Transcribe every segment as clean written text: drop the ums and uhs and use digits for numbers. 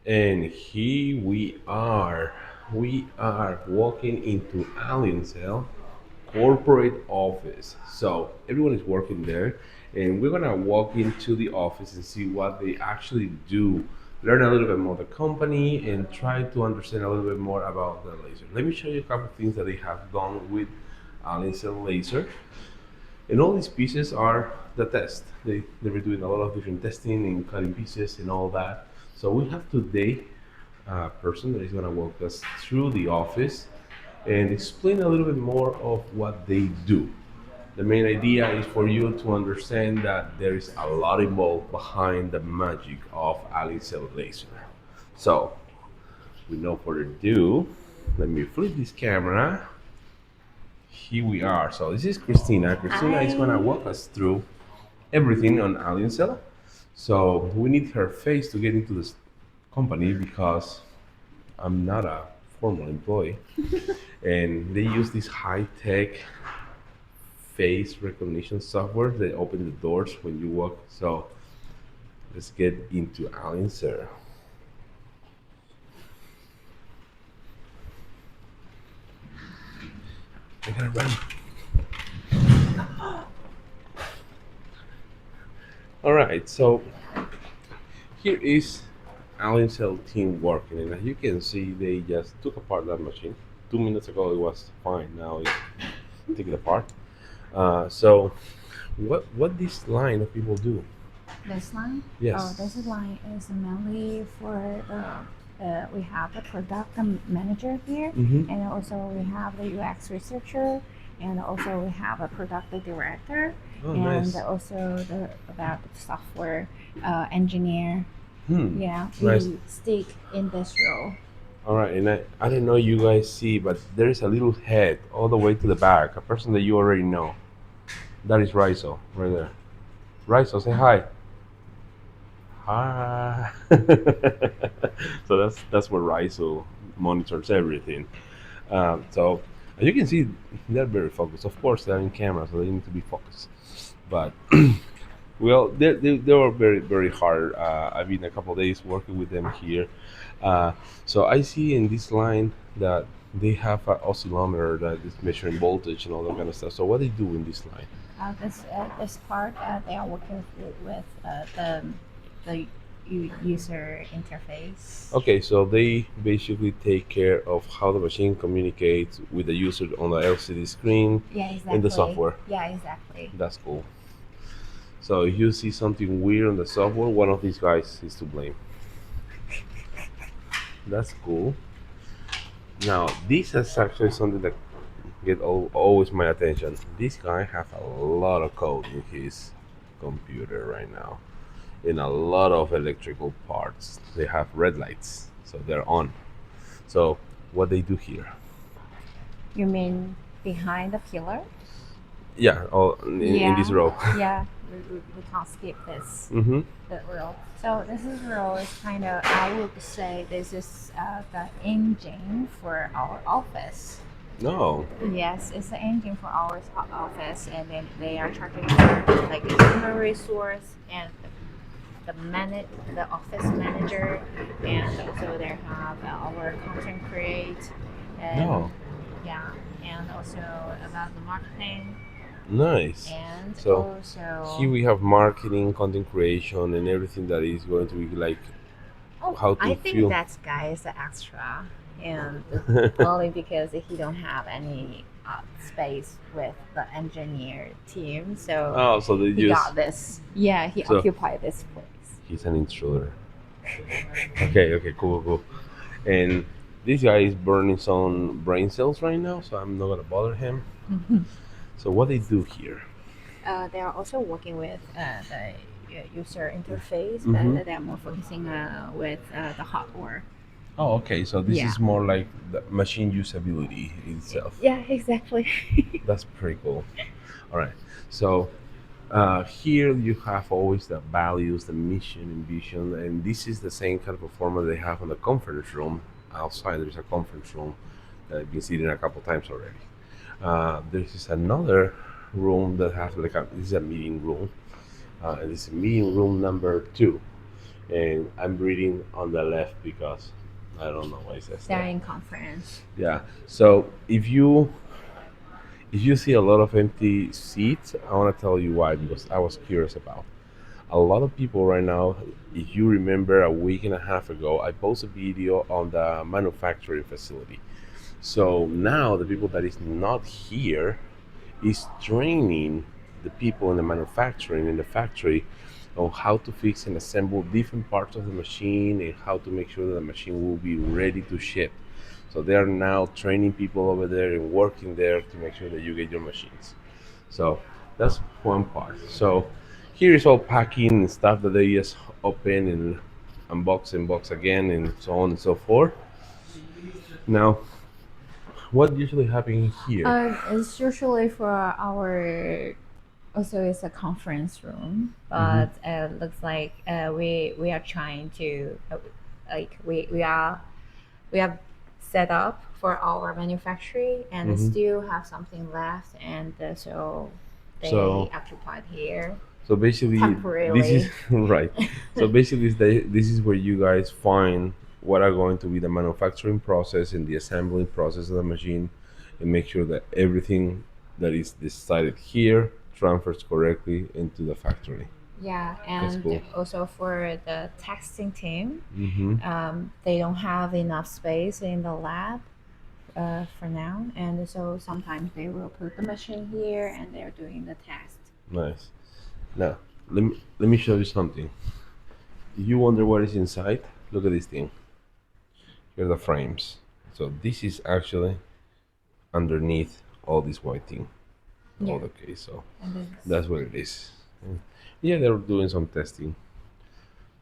And here we are. We are walking into Aliencell corporate office. So everyone is working there, and we're gonna walk into the office and see what they actually do. Learn a little bit more the company and try to understand a little bit more about the laser. Let me show you a couple of things that they have done with Aliencell laser. And all these pieces are the test. They were doing a lot of different testing and cutting pieces and all that. So we have today a person that is going to walk us through the office and explain a little bit more of what they do. The main idea is for you to understand that there is a lot involved behind the magic of Aliencell laser. So, with no further ado, let me flip this camera. Here we are. So this is Christina. Christina is gonna Hi. walk us through everything on Aliencell. So we need her face to get into this company because I'm not a formal employee, and they use this high-tech face recognition software that open the doors when you walk. So let's get into Aliencell. I gotta run. All right. So here is Aliencell team working, and as you can see, they just took apart that machine. 2 minutes ago it was fine. Now it's taking apart. So, what this line of people do? This line? Oh, this Yes. line is mainly for we have the product manager here, Mm-hmm. and also we have the UX researcher, and also we have a product director, Oh, and nice. also the about the software engineer. Hmm. Yeah, Nice. we stick in this role. All right, and I don't know you guys see, but there is a little head all the way to the back. A person that you already know. That is Riso right there. Riso, say hi. Hi. So that's where Riso monitors everything. So as you can see, they're very focused. Of course, they're in camera, so they need to be focused. But well, they were very hard. I've been a couple of days working with them here. Uh, so I see in this line that they have an oscillometer that is measuring voltage and all that kind of stuff. So what they do in this line? This part they are working with the user interface. Okay, so they basically take care of how the machine communicates with the user on the LCD screen Yeah, in the exactly. software. Yeah, exactly. That's cool. So if you see something weird on the software, one of these guys is to blame. That's cool. Now, this is actually something that always my attention. This guy have a lot of code in his computer right now, in a lot of electrical parts. They have red lights, so they're on. So what they do here? You mean behind the pillar? Yeah, all in this Yeah, row. yeah. We can't skip this Mm-hmm. the row. So this is row is kind of I would say this is the engine for our office. No. Yes, it's the engine for our office, and then they are charging for like the human resource and the office manager, and also they have our content create, and No. yeah, and also about the marketing, Nice. and So here also we have marketing, content creation, and everything that is going to be like oh, how I to think feel. that guy is the extra, and only because he don't have any space with the engineer team, so Oh, so they he just got this. Yeah, he so occupied this place. he's an intruder. Okay, okay, cool, cool. And this guy is burning some brain cells right now, so I'm not gonna bother him. So what they do here? They are also working with the user interface, Mm-hmm. but they are more focusing with the hardware. Oh, okay. So this Yeah. is more like the machine usability itself. Yeah, exactly. That's pretty cool. All right. So here you have always the values, the mission and vision, and this is the same kind of performance they have in the conference room. Outside, there's a conference room that I've been sitting a couple times already. This is another room that has like this is a meeting room, and this is meeting room number two. and I'm reading on the left because I don't know why it says They're that. in conference. Yeah. So if you see a lot of empty seats, I want to tell you why because I was curious about. A lot of people right now, if you remember a week and a half ago, I posted a video on the manufacturing facility. So now the people that is not here is training the people in the manufacturing in the factory on how to fix and assemble different parts of the machine and how to make sure that the machine will be ready to ship. So they are now training people over there and working there to make sure that you get your machines. So that's one part. So here is all packing and stuff that they just open and unbox and box again and so on and so forth. Now, what usually happens here? It's usually for our also it's a conference room, Hmm. but looks like we are trying to like we have set up for our manufacturing and Hmm. still have something left, and so they So occupied here So basically, this is temporarily. right. So basically, this is where you guys find what are going to be the manufacturing process and the assembling process of the machine, and make sure that everything that is decided here transfers correctly into the factory. Yeah, That's and cool. also for the testing team, Mm-hmm. they don't have enough space in the lab for now, and so sometimes they will put the machine here and they're doing the test. Nice. Now, let me show you something. If you wonder what is inside, look at this thing. Here are the frames. So this is actually underneath all this white thing. Yeah, Oh, okay. So and it's that's what it is. And yeah, they're doing some testing.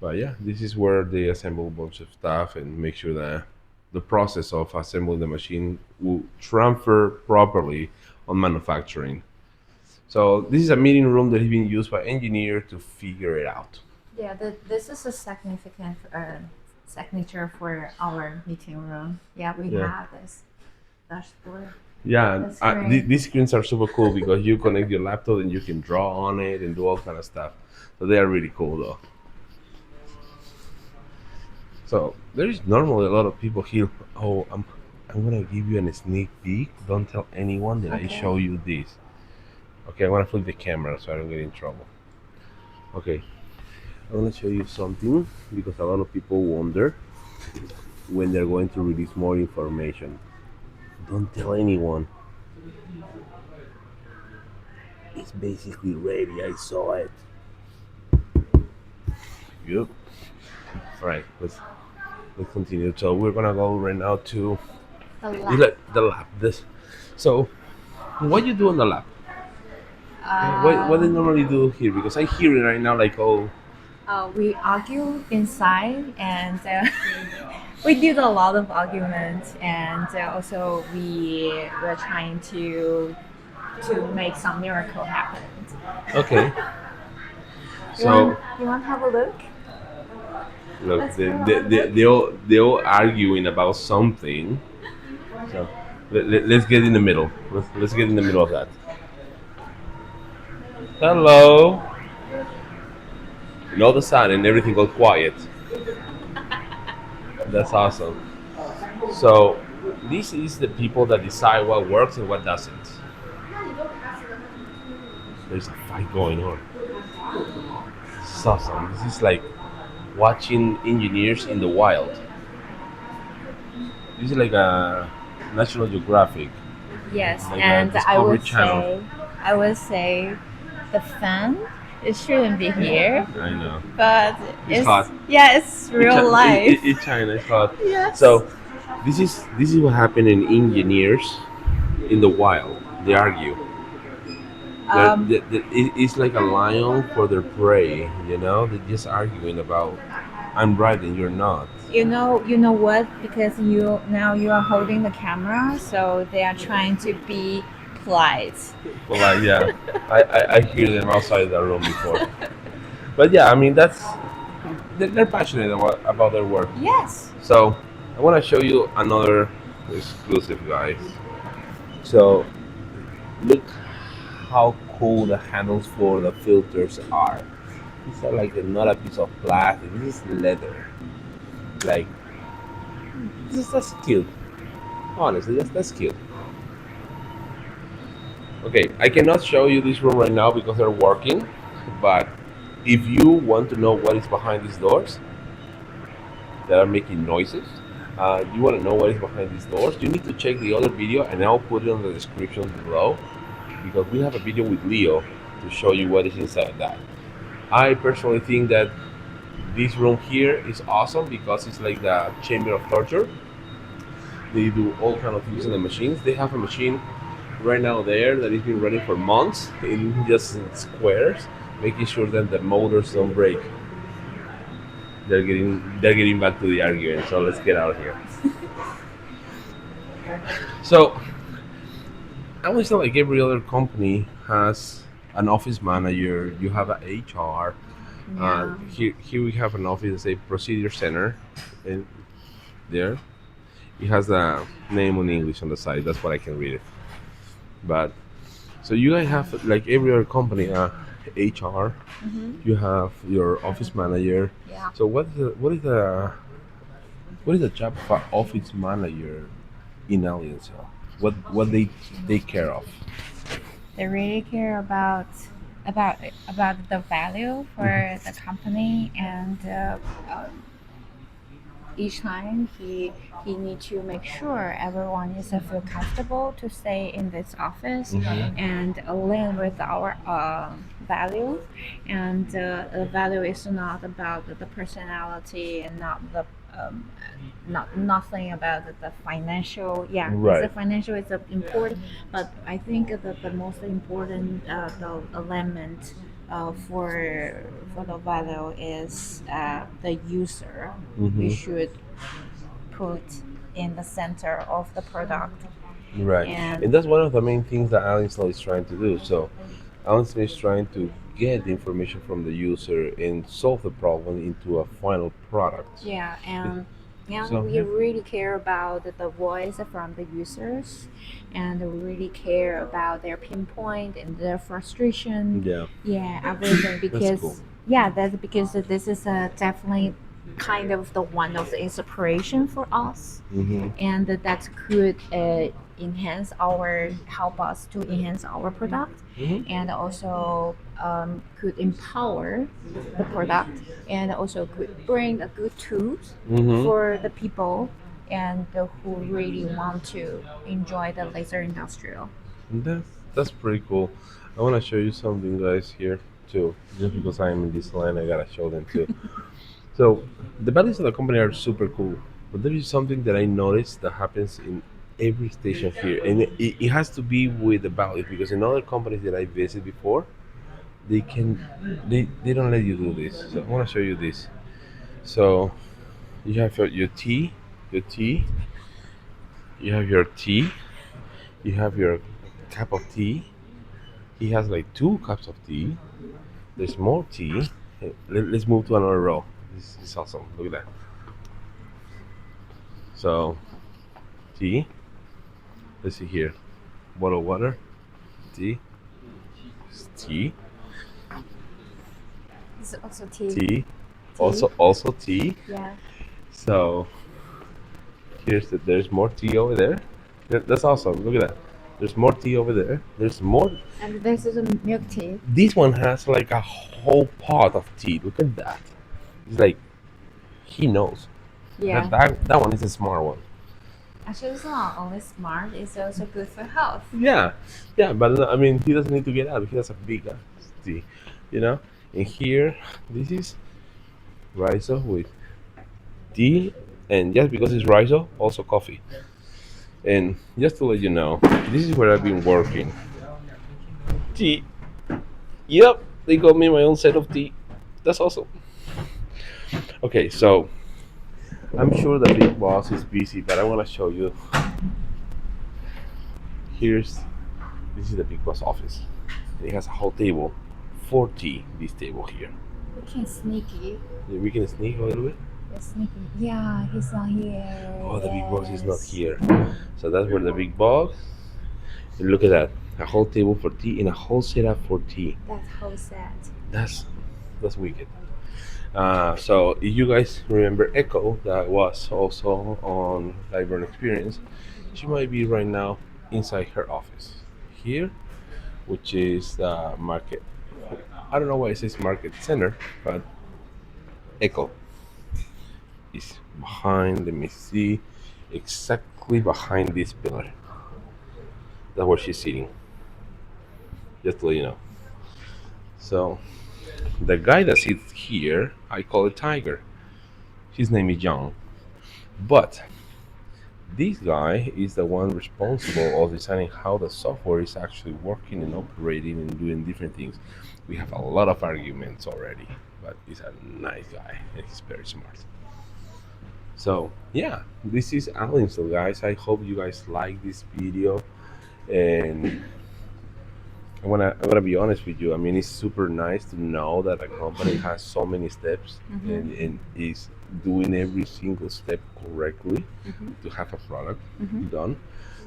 But yeah, this is where they assemble a bunch of stuff and make sure that the process of assembling the machine will transfer properly on manufacturing. So this is a meeting room that is being used by engineers to figure it out. yeah. This is a significant signature for our meeting room. Yeah, we Yeah. have this dashboard. Yeah, That's great. these screens are super cool because you connect your laptop and you can draw on it and do all kind of stuff. So they are really cool though. So there is normally a lot of people here. Oh, I'm gonna give you a sneak peek. Don't tell anyone that I Okay. show you this. Okay, I'm gonna flip the camera so I don't get in trouble. Okay, I'm gonna show you something because a lot of people wonder when they're going to release more information. Don't tell anyone. It's basically ready. I saw it. Yep. All right, let's continue. So we're gonna go right now to The it's lab. like the lab. This. So what you do on the lab? What they Um, normally do here? Because I hear it right now like oh we argue inside, and we did a lot of arguments, and also we were trying to make some miracle happen. okay. You want So you want to have a look? look, Let's go have a look. they're all arguing about something. So let's get in the middle. Let's get in the middle of that. Hello. And all of a sudden everything got quiet. That's awesome. So this is the people that decide what works and what doesn't. There's a fight going on. This is awesome. This is like watching engineers in the wild. This is like a National Geographic, Yes, like a and Discovery Channel. I would say, the fan it shouldn't be here, I know. but It's hot. it's real life. It's China. It's hot. Yes. So this is what happened in engineers in the wild. They argue. Um, It's like a lion for their prey. They're just arguing about I'm right and you're not. you know what? Because you are holding the camera, so they are trying to be polite. But like yeah, I hear them outside the room before. But yeah, I mean they're passionate about their work. Yes. So I want to show you another exclusive, guys. So look how cool the handles for the filters are. It's like not a piece of plastic. This is leather. Like that's cute. Honestly, that's cute. Okay, I cannot show you this room right now because they're working, but if you want to know what is behind these doors that are making noises, you want to know what is behind these doors, you need to check the other video and I'll put it on the description below because we have a video with Leo to show you what is inside that. I personally think that this room here is awesome because it's like the chamber of torture. They do all kind of things in the machines. They have a machine right now there that has been running for months in just in squares, making sure that the motors don't break. They're getting back to the argument. So let's get out of here. So I always feel like every other company has an office manager. You have an HR. Yeah. Here we have an office, a procedure center, and there it has a name in English on the side. That's what I can read it. But so you guys have like every other company, HR. Mm-hmm. You have your office manager. Yeah. So what is the job of an office manager in Aliencell? What they take care of? They really care about about the value for the company, and each time he need to make sure everyone is feel comfortable to stay in this office Mm-hmm. and align with our value. And the value is not about the personality and not the not nothing about the financial. Yeah, it's the Right. financial is important, but I think that the most important the element for the value is the user. We Mm-hmm. should put in the center of the product. Right. And And that's one of the main things that Aliencell is trying to do. So Aliencell is trying to get the information from the user and solve the problem into a final product. yeah, and yeah, So we yeah. really care about the voice from the users, and we really care about their pinpoint and their frustration. Yeah, Yeah, everything that's cool. because yeah, that's because this is definitely kind of the one of the inspiration for us, Mm-hmm. and that could enhance our help us to enhance our product, Mm-hmm. and also could empower the product, and also could bring a good tools Mm-hmm. for the people and who really want to enjoy the laser industrial. That's pretty cool. I want to show you something, guys, here too. Just because I'm in this line, I gotta show them too. So the values of the company are super cool, but there is something that I noticed that happens in every station here, and it has to be with the values because in other companies that I visited before, they don't let you do this. So I want to show you this. So you have your tea, you have your tea, you have your cup of tea. He has like two cups of tea. There's more tea. Let's move to another row. This is awesome. Look at that. So tea. Let's see here. Bottle of water. Tea. Tea. It's also tea. Tea. Tea. Also tea. Yeah. So there's more tea over there. That's awesome. Look at that. There's more tea over there. There's more. And this is a milk tea. This one has like a whole pot of tea. Look at that. It's like he knows. Yeah. That one is a smart one. Actually, it's not only smart, it's also good for health. Yeah, yeah, but I mean, he doesn't need to get out. He has a big tea, you know. And here, this is riso with tea, and just because it's riso, also coffee. And just to let you know, this is where I've been working. Tea. Yep, they got me my own set of tea. That's awesome. Okay, so I'm sure the big boss is busy, but I want to show you. Here's This is the big boss office. And it has a whole table, 40 this table here. We can sneaky. Yeah, we can sneak a little bit. It's sneaky. Yeah, he's not here. Oh, the big boss is not Yes. here. So that's where the big boss. And look at that, a whole table for tea and a whole setup for tea. That's whole set. That's That's wicked. So if you guys remember Echo, that was also on Live Burn Experience, she might be right now inside her office here, which is the market. I don't know why it says market center, but Echo is behind. Let me see, exactly behind this pillar. That's where she's sitting. Just to let you know. So the guy that sits here, I call it Tiger. His name is Young, but this guy is the one responsible of designing how the software is actually working and operating and doing different things. We have a lot of arguments already, but he's a nice guy and he's very smart. So yeah, this is Aliencell, guys. I hope you guys like this video, and I wanna be honest with you. I mean, it's super nice to know that a company has so many steps and is doing every single step correctly to have a product done.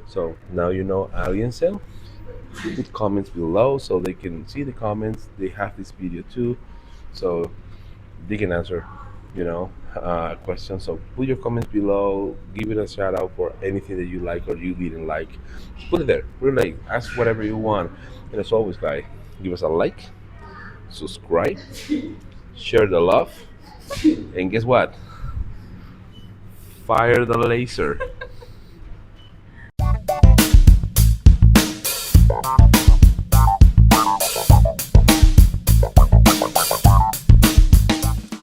So now you know Aliencell. Put comments below so they can see the comments. They have this video too, so they can answer, questions. So put your comments below. Give it a shout out for anything that you like or you didn't like. Put it there. Put it like ask whatever you want. And as always, guys, give us a like, subscribe, share the love, and guess what? Fire the laser.